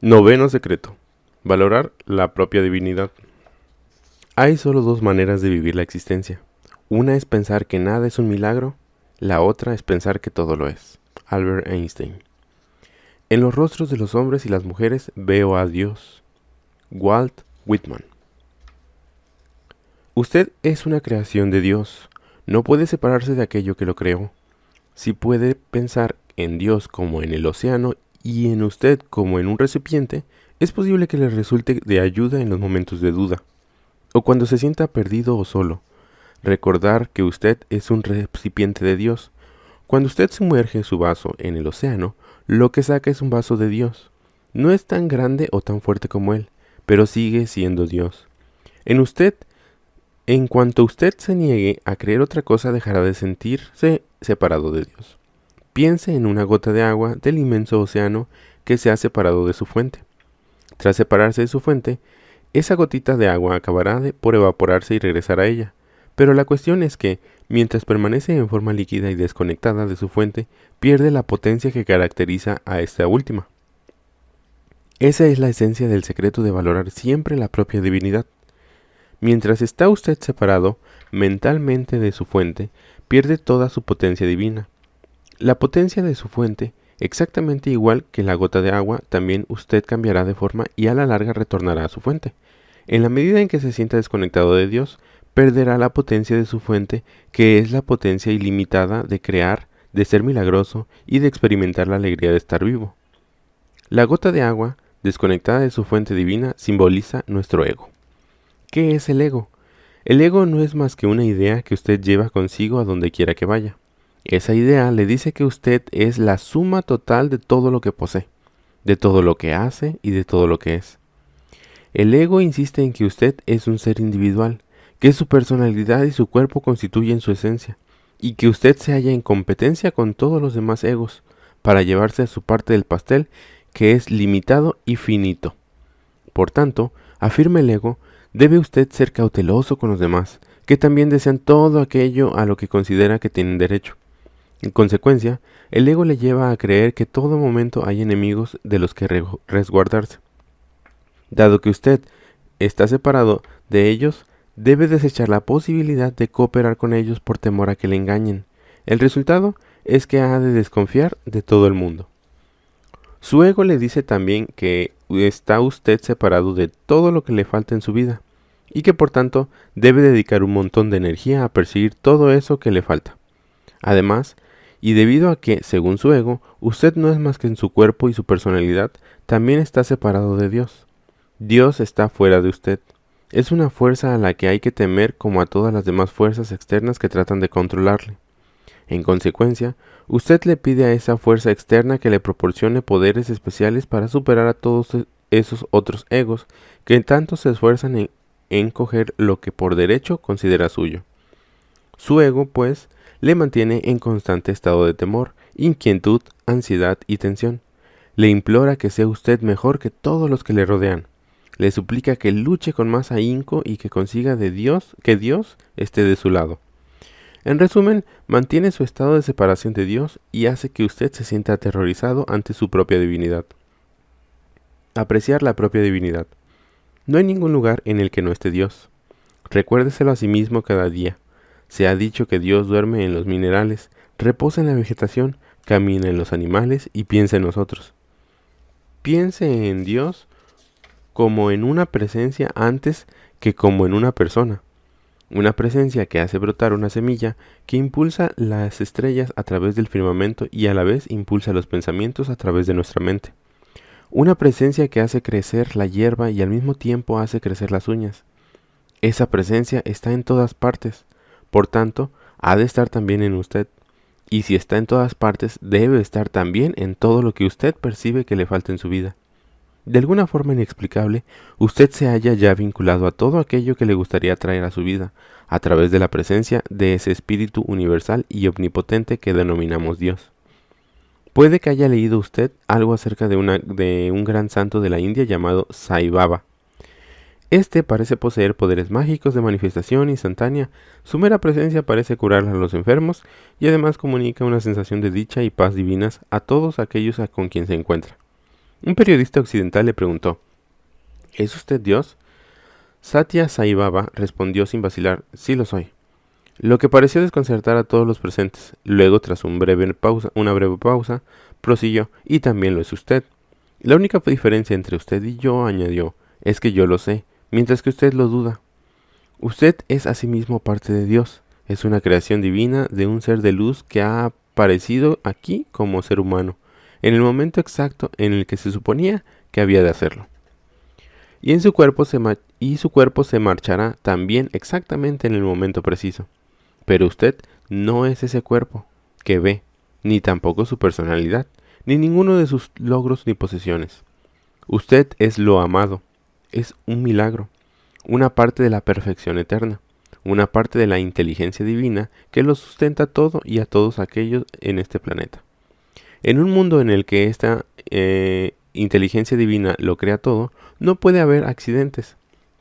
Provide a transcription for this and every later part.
Noveno secreto. Valorar la propia divinidad. Hay solo dos maneras de vivir la existencia. Una es pensar que nada es un milagro, la otra es pensar que todo lo es. Albert Einstein. En los rostros de los hombres y las mujeres veo a Dios. Walt Whitman. Usted es una creación de Dios. No puede separarse de aquello que lo creó. Si puede pensar en Dios como en el océano y en usted como en un recipiente, es posible que le resulte de ayuda en los momentos de duda, o cuando se sienta perdido o solo. Recordar que usted es un recipiente de Dios. Cuando usted sumerge su vaso en el océano, lo que saca es un vaso de Dios. No es tan grande o tan fuerte como Él, pero sigue siendo Dios. En usted, en cuanto usted se niegue a creer otra cosa, dejará de sentirse separado de Dios. Piense en una gota de agua del inmenso océano que se ha separado de su fuente. Tras separarse de su fuente, esa gotita de agua acabará por evaporarse y regresar a ella. Pero la cuestión es que, mientras permanece en forma líquida y desconectada de su fuente, pierde la potencia que caracteriza a esta última. Esa es la esencia del secreto de valorar siempre la propia divinidad. Mientras está usted separado mentalmente de su fuente, pierde toda su potencia divina. La potencia de su fuente, exactamente igual que la gota de agua, también usted cambiará de forma y a la larga retornará a su fuente. En la medida en que se sienta desconectado de Dios, perderá la potencia de su fuente, que es la potencia ilimitada de crear, de ser milagroso y de experimentar la alegría de estar vivo. La gota de agua, desconectada de su fuente divina, simboliza nuestro ego. ¿Qué es el ego? El ego no es más que una idea que usted lleva consigo a donde quiera que vaya. Esa idea le dice que usted es la suma total de todo lo que posee, de todo lo que hace y de todo lo que es. El ego insiste en que usted es un ser individual, que su personalidad y su cuerpo constituyen su esencia, y que usted se halla en competencia con todos los demás egos, para llevarse a su parte del pastel, que es limitado y finito. Por tanto, afirma el ego, debe usted ser cauteloso con los demás, que también desean todo aquello a lo que considera que tienen derecho. En consecuencia, el ego le lleva a creer que todo momento hay enemigos de los que resguardarse. Dado que usted está separado de ellos, debe desechar la posibilidad de cooperar con ellos por temor a que le engañen. El resultado es que ha de desconfiar de todo el mundo. Su ego le dice también que está usted separado de todo lo que le falta en su vida, y que por tanto debe dedicar un montón de energía a perseguir todo eso que le falta. Además, y debido a que, según su ego, usted no es más que en su cuerpo y su personalidad, también está separado de Dios. Dios está fuera de usted. Es una fuerza a la que hay que temer como a todas las demás fuerzas externas que tratan de controlarle. En consecuencia, usted le pide a esa fuerza externa que le proporcione poderes especiales para superar a todos esos otros egos que tanto se esfuerzan en coger lo que por derecho considera suyo. Su ego, pues, le mantiene en constante estado de temor, inquietud, ansiedad y tensión. Le implora que sea usted mejor que todos los que le rodean. Le suplica que luche con más ahínco y que consiga que Dios esté de su lado. En resumen, mantiene su estado de separación de Dios y hace que usted se sienta aterrorizado ante su propia divinidad. Apreciar la propia divinidad. No hay ningún lugar en el que no esté Dios. Recuérdeselo a sí mismo cada día. Se ha dicho que Dios duerme en los minerales, reposa en la vegetación, camina en los animales y piensa en nosotros. Piense en Dios como en una presencia antes que como en una persona. Una presencia que hace brotar una semilla que impulsa las estrellas a través del firmamento y a la vez impulsa los pensamientos a través de nuestra mente. Una presencia que hace crecer la hierba y al mismo tiempo hace crecer las uñas. Esa presencia está en todas partes, por tanto, ha de estar también en usted. Y si está en todas partes, debe estar también en todo lo que usted percibe que le falta en su vida. De alguna forma inexplicable, usted se halla ya vinculado a todo aquello que le gustaría traer a su vida, a través de la presencia de ese espíritu universal y omnipotente que denominamos Dios. Puede que haya leído usted algo acerca de un gran santo de la India llamado Sai Baba. Este parece poseer poderes mágicos de manifestación instantánea, su mera presencia parece curar a los enfermos y además comunica una sensación de dicha y paz divinas a todos aquellos con quien se encuentra. Un periodista occidental le preguntó: ¿Es usted Dios? Satya Sai Baba respondió sin vacilar: sí lo soy. Lo que pareció desconcertar a todos los presentes. Luego, tras una breve pausa, prosiguió: y también lo es usted. La única diferencia entre usted y yo, añadió, es que yo lo sé, mientras que usted lo duda. Usted es asimismo parte de Dios. Es una creación divina de un ser de luz que ha aparecido aquí como ser humano, en el momento exacto en el que se suponía que había de hacerlo. Y su cuerpo se marchará también exactamente en el momento preciso. Pero usted no es ese cuerpo que ve, ni tampoco su personalidad, ni ninguno de sus logros ni posesiones. Usted es lo amado, es un milagro, una parte de la perfección eterna, una parte de la inteligencia divina que lo sustenta todo y a todos aquellos en este planeta. En un mundo en el que esta inteligencia divina lo crea todo, no puede haber accidentes.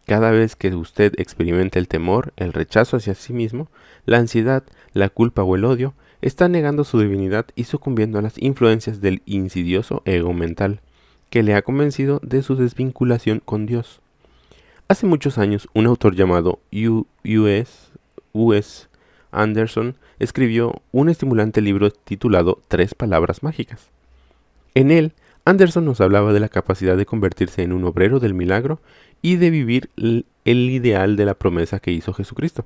Cada vez que usted experimenta el temor, el rechazo hacia sí mismo, la ansiedad, la culpa o el odio, está negando su divinidad y sucumbiendo a las influencias del insidioso ego mental, que le ha convencido de su desvinculación con Dios. Hace muchos años, un autor llamado U.S. Anderson escribió un estimulante libro titulado Tres palabras mágicas. En él, Anderson nos hablaba de la capacidad de convertirse en un obrero del milagro y de vivir el ideal de la promesa que hizo Jesucristo.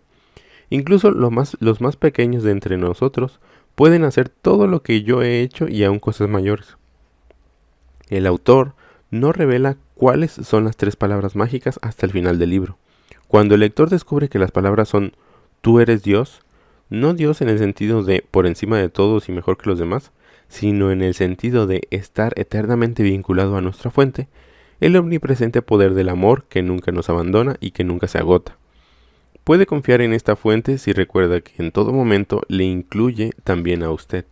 Incluso los más pequeños de entre nosotros pueden hacer todo lo que yo he hecho y aún cosas mayores. El autor no revela cuáles son las tres palabras mágicas hasta el final del libro. Cuando el lector descubre que las palabras son «Tú eres Dios», no Dios en el sentido de por encima de todos y mejor que los demás, sino en el sentido de estar eternamente vinculado a nuestra fuente, el omnipresente poder del amor que nunca nos abandona y que nunca se agota. Puede confiar en esta fuente si recuerda que en todo momento le incluye también a usted.